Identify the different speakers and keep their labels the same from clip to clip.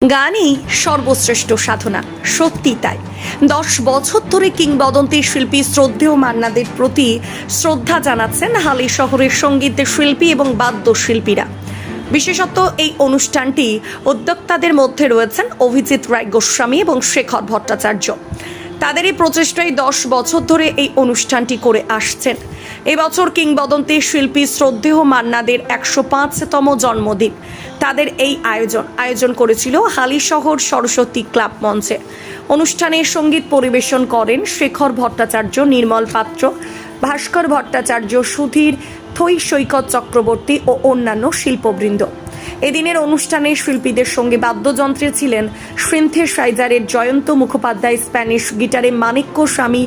Speaker 1: গানই সর্বশ্রেষ্ঠ সাধনা, সত্যি তাই। 10 বছর ধরে কিংবদন্তি শিল্পী শ্রদ্ধেয় মান্নাদের প্রতি শ্রদ্ধা জানাচ্ছেন হালি শহরের সঙ্গীত শিল্পী এবং বাদ্যশিল্পীরা। বিশেষত এই অনুষ্ঠানটি উদ্যোক্তাদের মধ্যে রয়েছেন অভিজিৎ রায় গোস্বামী এবং শেখর ভট্টাচার্য। তাদের এই প্রচেষ্টায় 10 বছর ধরে এই অনুষ্ঠানটি করে আসছেন। এবছর কিংবদন্তি শিল্পী শ্রদ্ধেয় মান্নাদের 105তম জন্মদিন। তাদের এই আয়োজন করেছিল হালিশহর সরস্বতী ক্লাব মঞ্চে। অনুষ্ঠানে সঙ্গীত পরিবেশন করেন শেখর ভট্টাচার্য, নির্মল পাত্র, ভাস্কর ভট্টাচার্য, সুধীর, থৈ, সৈকত চক্রবর্তী ও অন্যান্য শিল্পবৃন্দ। এদিনের অনুষ্ঠানে শিল্পীদের সঙ্গে বাদ্যযন্ত্রে ছিলেন সিনথেসাইজারের জয়ন্ত মুখোপাধ্যায়, স্প্যানিশ গিটারে মানিক্য স্বামী,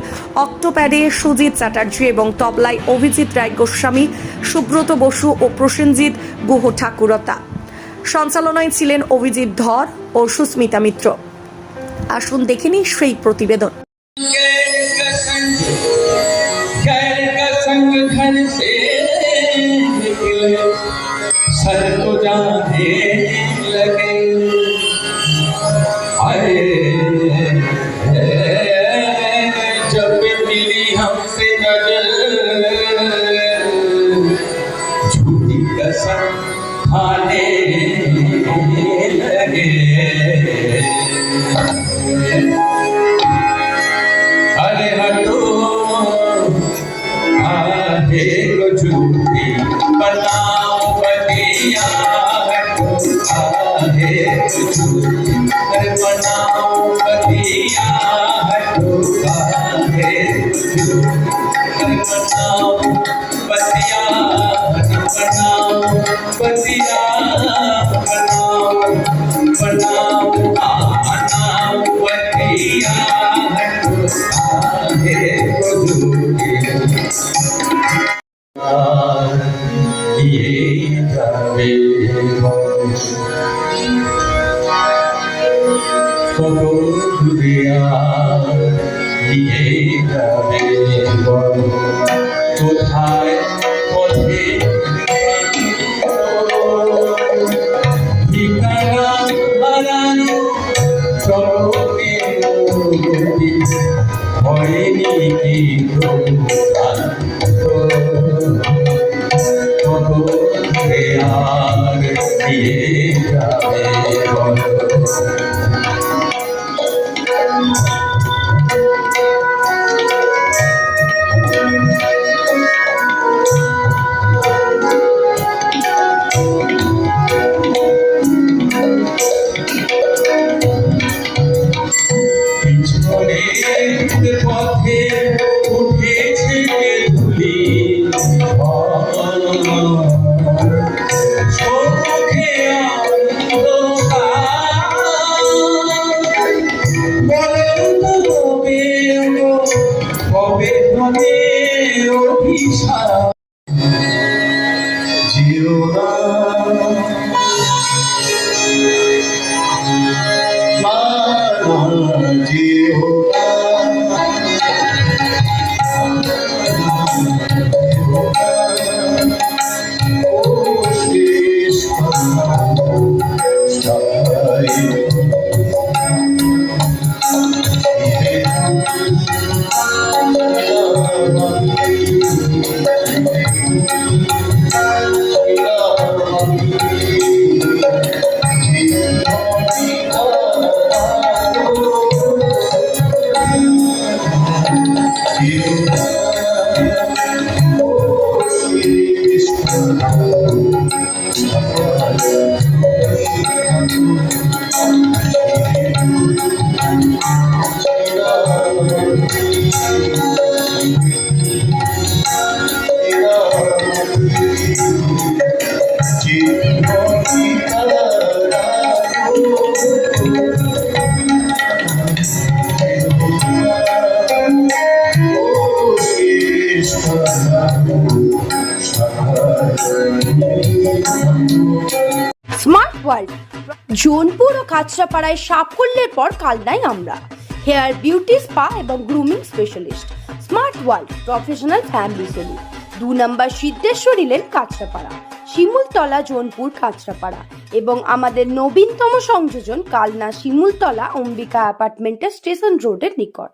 Speaker 1: অক্টোপ্যাডে সুজিত চ্যাটার্জি এবং তবলায় অভিজিৎ রায় গোস্বামী, সুব্রত বসু ও প্রসেনজিৎ গুহ ঠাকুরতা। সঞ্চালনায় ছিলেন অভিজিৎ ধর ও সুস্মিতা মিত্র। আসুন দেখে নিই সেই প্রতিবেদন।
Speaker 2: सर को जाने लगे जब मिली हमसे नजर झूठी कसम खाने लगे। अरे हटो आहे को झूठी बताओ बनिया हटो आहे झूठी बनाओ बनिया हटो आहे झूठी बनाओ बतिया बनाओ बतिया बनाओ बनाओ बनाओ बतिया हटो आहे झूठी। ये जावे कतो दुनिया ये जावे कोথায় পথে ঠিকানা হারানো চরণে হয়নি কি পথে উঠেছে ধুলি চোখে কবে হবে অভিশাপ জিও না জিও
Speaker 3: স্মার্ট ওয়ার্ল্ড জোনপুর ও কাঁচরাপাড়ায় সাফল্যের পর কালনায় আমরা হেয়ার বিউটি স্পা এবং grooming specialist. Smart World professional family salon, 2 number Siddheshwari lane, Kanchrapara. Shimultala, Jonpur, Kanchrapara এবং আমাদের নবীনতম সংযোজন কালনা শিমুলতলা অম্বিকা অ্যাপার্টমেন্টের স্টেশন রোডের নিকট।